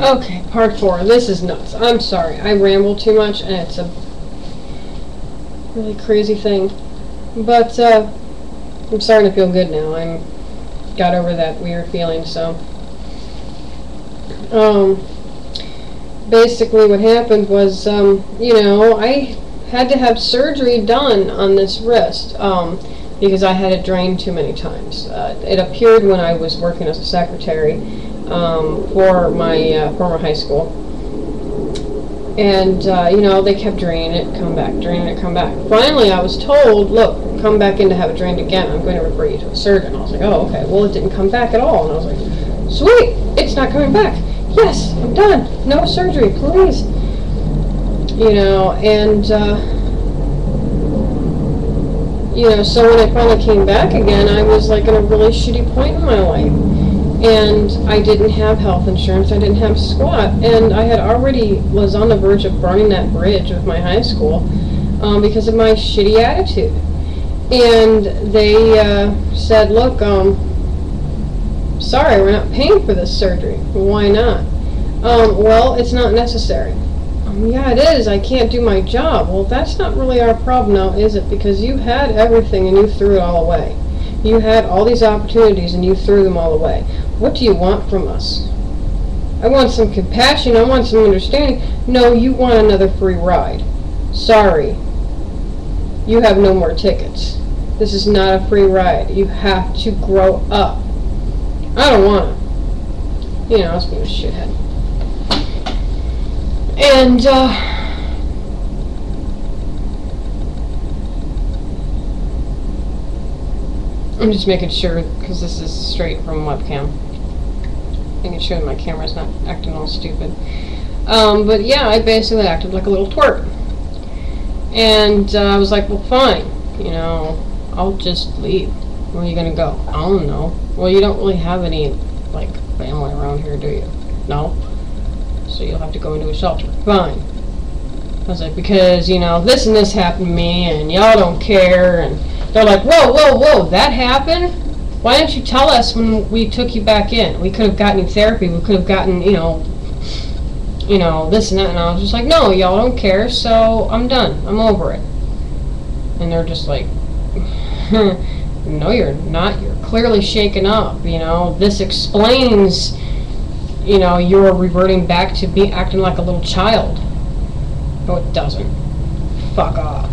Okay, part 4. This is nuts. I'm sorry. I ramble too much, and it's a really crazy thing. But, I'm starting to feel good now. I'm got over that weird feeling, so. Basically what happened was, you know, I had to have surgery done on this wrist, because I had it drained too many times. It appeared when I was working as a secretary, for my former high school. And, you know, they kept draining it, come back, draining it, come back. Finally, I was told, look, come back in to have it drained again. I'm going to refer you to a surgeon. I was like, oh, okay. Well, it didn't come back at all. And I was like, sweet, it's not coming back. Yes, I'm done. No surgery, please. You know, and, you know, so when I finally came back again, I was like in a really shitty point in my life. And I didn't have health insurance, I didn't have squat, and I had already was on the verge of burning that bridge with my high school because of my shitty attitude. And they said, look, sorry, we're not paying for this surgery. Why not? Well, it's not necessary. Yeah, it is. I can't do my job. Well, that's not really our problem now, is it? Because you had everything and you threw it all away. You had all these opportunities and you threw them all away. What do you want from us? I want some compassion. I want some understanding. No, you want another free ride. Sorry. You have no more tickets. This is not a free ride. You have to grow up. I don't want to. You know, I was being a shithead. And, I'm just making sure, because this is straight from webcam, making sure that my camera's not acting all stupid. But yeah, I basically acted like a little twerp. And I was like, well, fine, you know, I'll just leave. Where are you going to go? I don't know. Well, you don't really have any, like, family around here, do you? No? So you'll have to go into a shelter. Fine. I was like, because, you know, this and this happened to me, and y'all don't care, and they're like, whoa, whoa, whoa, that happened? Why didn't you tell us when we took you back in? We could have gotten you therapy, we could have gotten, you know, this and that, and I was just like, no, y'all don't care, so I'm done. I'm over it. And they're just like, no, you're not. You're clearly shaken up, you know. This explains, you know, you're reverting back to acting like a little child. No, it doesn't. Fuck off.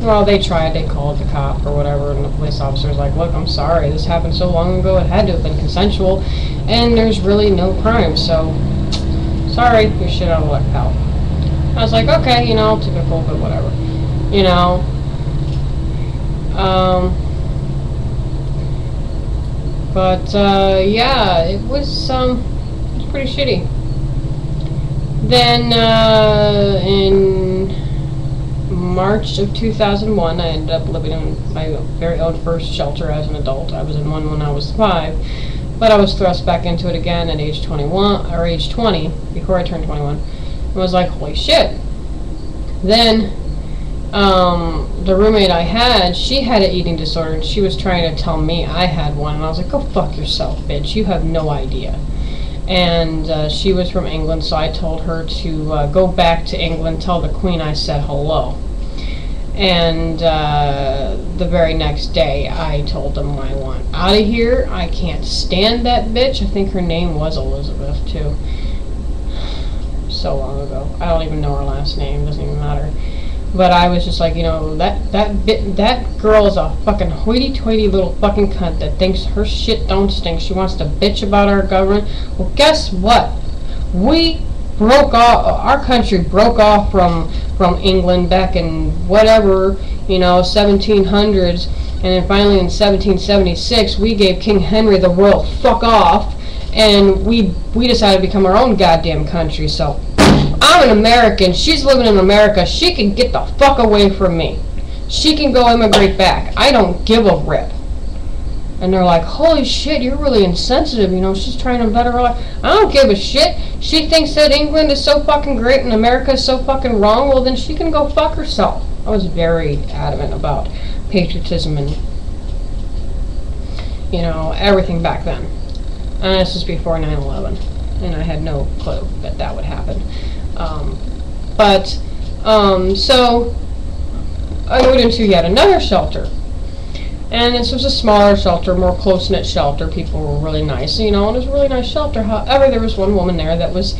Well, they tried. They called the cop or whatever, and the police officer's like, look, I'm sorry. This happened so long ago. It had to have been consensual, and there's really no crime, so sorry, you're shit out of luck, pal. I was like, okay, you know, typical, but whatever. You know. Yeah, it was pretty shitty. Then, in March of 2001, I ended up living in my very own first shelter as an adult. I was in one when I was 5, but I was thrust back into it again at age 21, or age 20, before I turned 21. I was like, holy shit. Then, the roommate I had, she had an eating disorder, and she was trying to tell me I had one, and I was like, go fuck yourself, bitch, you have no idea. And she was from England, so I told her to go back to England, tell the Queen I said hello. And the very next day, I told them I want out of here. I can't stand that bitch. I think her name was Elizabeth, too. So long ago. I don't even know her last name. Doesn't even matter. But I was just like, you know, that girl is a fucking hoity-toity little fucking cunt that thinks her shit don't stink. She wants to bitch about our government. Well, guess what? We broke off, our country broke off from England back in whatever, you know, 1700s. And then finally in 1776, we gave King Henry the royal fuck off. And we decided to become our own goddamn country, so I'm an American, she's living in America, she can get the fuck away from me. She can go immigrate back. I don't give a rip. And they're like, holy shit, you're really insensitive, you know, she's trying to better her life. I don't give a shit. She thinks that England is so fucking great and America is so fucking wrong, well then she can go fuck herself. I was very adamant about patriotism and, you know, everything back then. And this was before 9/11, and I had no clue that that would happen. So I moved into yet another shelter. And this was a smaller shelter, more close-knit shelter. People were really nice, you know, and it was a really nice shelter. However, there was one woman there that was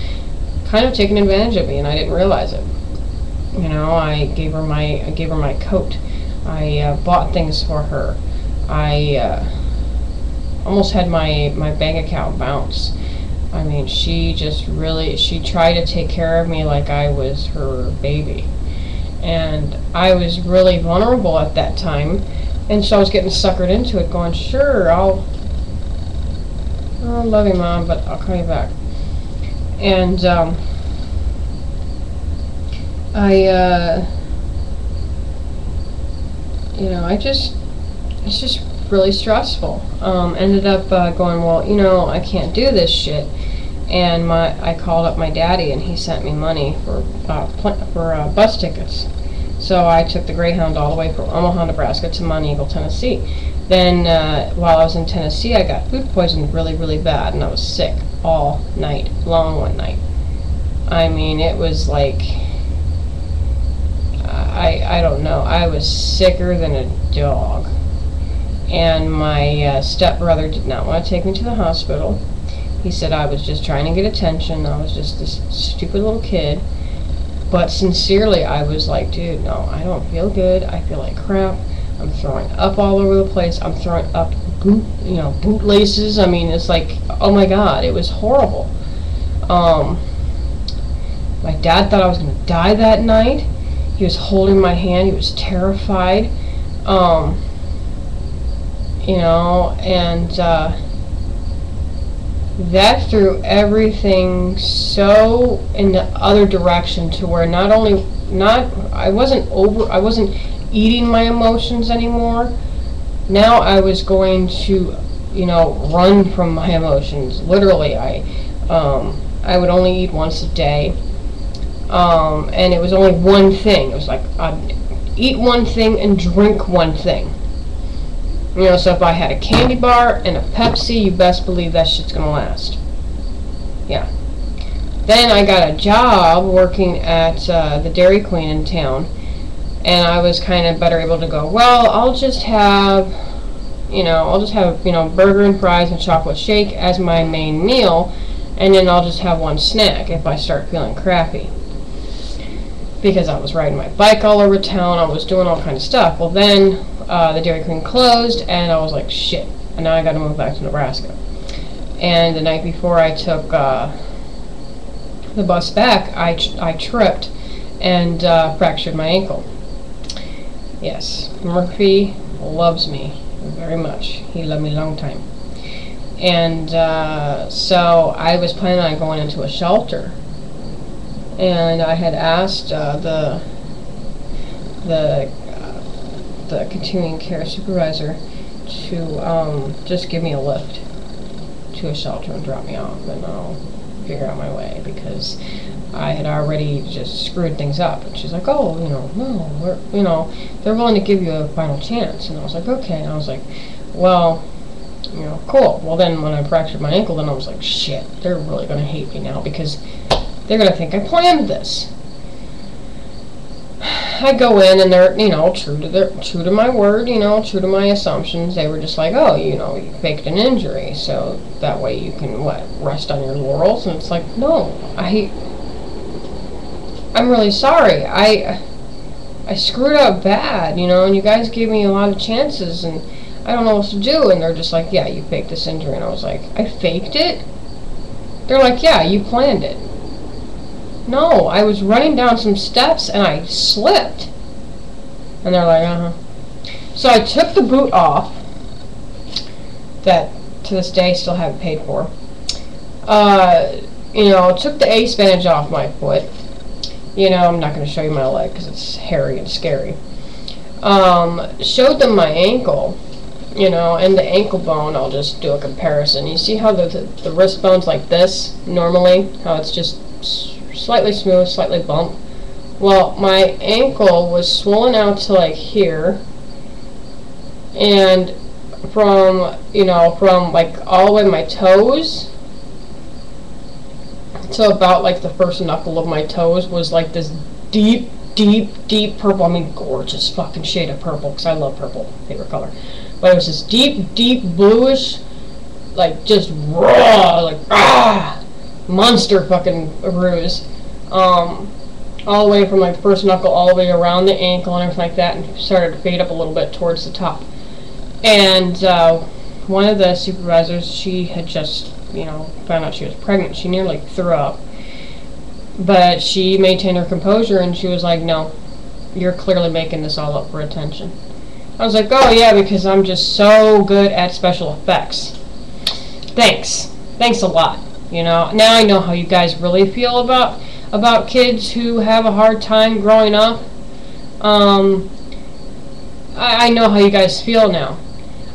kind of taking advantage of me, and I didn't realize it. You know, I gave her my coat. I bought things for her. I almost had my bank account bounce. I mean, she tried to take care of me like I was her baby. And I was really vulnerable at that time. And so I was getting suckered into it, going, sure, I'll love you, Mom, but I'll call you back. And it's just really stressful. Ended up going, well, you know, I can't do this shit. And I called up my daddy, and he sent me money for bus tickets. So I took the Greyhound all the way from Omaha, Nebraska to Monteagle, Tennessee. Then while I was in Tennessee, I got food poisoned really, really bad, and I was sick all night long one night. I mean, it was like, I don't know, I was sicker than a dog. And my stepbrother did not want to take me to the hospital. He said I was just trying to get attention. I was just this stupid little kid. But sincerely, I was like, dude, no, I don't feel good. I feel like crap. I'm throwing up all over the place. I'm throwing up boot laces. I mean, it's like, oh my God, it was horrible. My dad thought I was going to die that night. He was holding my hand. He was terrified. That threw everything so in the other direction, to where I wasn't eating my emotions anymore. Now I was going to, run from my emotions. Literally, I would only eat once a day, and it was only one thing. It was like I'd eat one thing and drink one thing. So if I had a candy bar and a Pepsi, you best believe that shit's gonna last. Yeah. Then I got a job working at the Dairy Queen in town, and I was kind of better able to go, well, I'll just have burger and fries and chocolate shake as my main meal, and then I'll just have one snack if I start feeling crappy. Because I was riding my bike all over town, I was doing all kinds of stuff. Well, then the Dairy Queen closed, and I was like, shit, and now I got to move back to Nebraska. And the night before I took the bus back, I tripped and fractured my ankle. Yes, Murphy loves me very much. He loved me a long time. And so I was planning on going into a shelter. And I had asked the continuing care supervisor to just give me a lift to a shelter and drop me off, and I'll figure out my way, because I had already just screwed things up. And she's like, oh, no, they're willing to give you a final chance. And I was like, okay. And I was like, well, cool. Well, then when I fractured my ankle, then I was like, shit, they're really going to hate me now, because they're going to think I planned this. I go in, and they're, true to my word, true to my assumptions. They were just like, oh, you faked an injury, so that way you can, rest on your laurels. And it's like, no, I'm really sorry. I screwed up bad, and you guys gave me a lot of chances, and I don't know what to do. And they're just like, yeah, you faked this injury. And I was like, I faked it? They're like, yeah, you planned it. No, I was running down some steps and I slipped. And they're like, uh-huh. So I took the boot off, that to this day still haven't paid for. Took the ace bandage off my foot. I'm not going to show you my leg because it's hairy and scary. Showed them my ankle, and the ankle bone. I'll just do a comparison. You see how the wrist bone's like this normally? How it's just slightly smooth, slightly bump. Well, my ankle was swollen out to like here, and from like all the way my toes to about like the first knuckle of my toes was like this deep, deep purple. I mean, gorgeous fucking shade of purple, because I love purple, favorite color. But it was this deep bluish, like just raw, like monster fucking bruise. All the way from like the first knuckle all the way around the ankle and everything like that, and started to fade up a little bit towards the top. And one of the supervisors, she had just, found out she was pregnant. She nearly threw up. But she maintained her composure, and she was like, no, you're clearly making this all up for attention. I was like, oh yeah, because I'm just so good at special effects. Thanks a lot. Now I know how you guys really feel about kids who have a hard time growing up. I know how you guys feel now.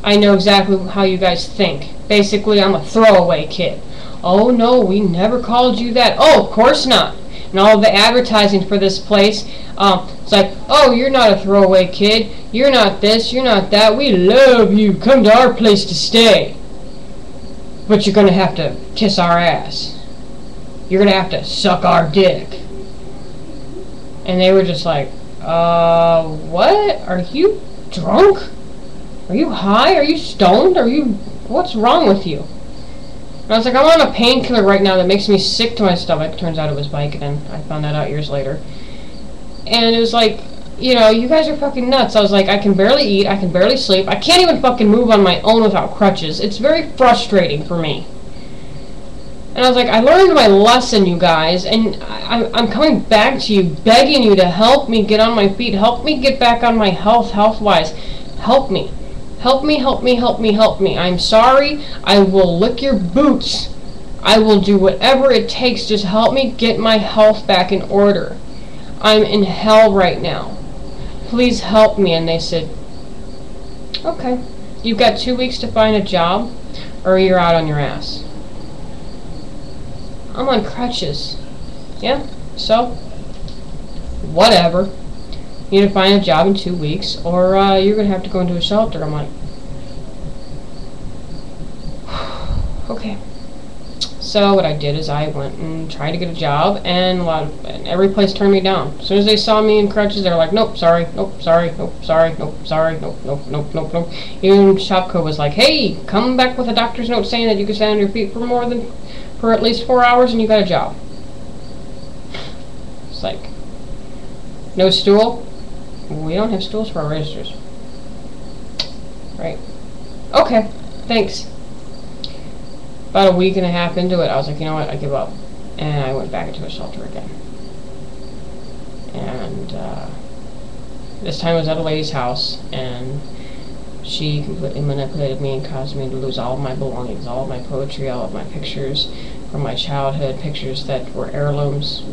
I know exactly how you guys think. Basically, I'm a throwaway kid. Oh no, we never called you that. Oh, of course not. And all the advertising for this place, it's like, oh, you're not a throwaway kid. You're not this, you're not that. We love you. Come to our place to stay. But you're going to have to kiss our ass. You're going to have to suck our dick. And they were just like, what? Are you drunk? Are you high? Are you stoned? What's wrong with you? And I was like, I'm on a painkiller right now that makes me sick to my stomach. Turns out it was Vicodin. I found that out years later. And it was like, you guys are fucking nuts. I was like, I can barely eat, I can barely sleep, I can't even fucking move on my own without crutches. It's very frustrating for me. And I was like, I learned my lesson, you guys, and I'm coming back to you, begging you to help me get on my feet, help me get back on my health-wise. Help me. Help me, help me, help me, help me. I'm sorry, I will lick your boots. I will do whatever it takes, just help me get my health back in order. I'm in hell right now. Please help me. And they said, okay, you've got 2 weeks to find a job, or you're out on your ass. I'm on crutches. Yeah, so, whatever. You need to find a job in 2 weeks, or you're going to have to go into a shelter. I'm like, okay. So what I did is I went and tried to get a job, and every place turned me down. As soon as they saw me in crutches, they were like, nope, sorry, nope, sorry, nope, sorry, nope, sorry, nope, nope, nope, nope, nope. Even Shopco was like, hey, come back with a doctor's note saying that you can stand on your feet for at least 4 hours and you got a job. It's like, no stool? We don't have stools for our registers. Right. Okay, thanks. About a week and a half into it, I was like, you know what, I give up. And I went back into a shelter again. And this time it was at a lady's house, and she completely manipulated me and caused me to lose all of my belongings, all of my poetry, all of my pictures from my childhood, pictures that were heirlooms,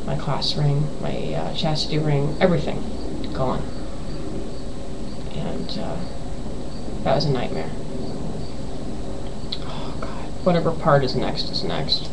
my class ring, my chastity ring, everything gone. And that was a nightmare. Whatever part is next is next.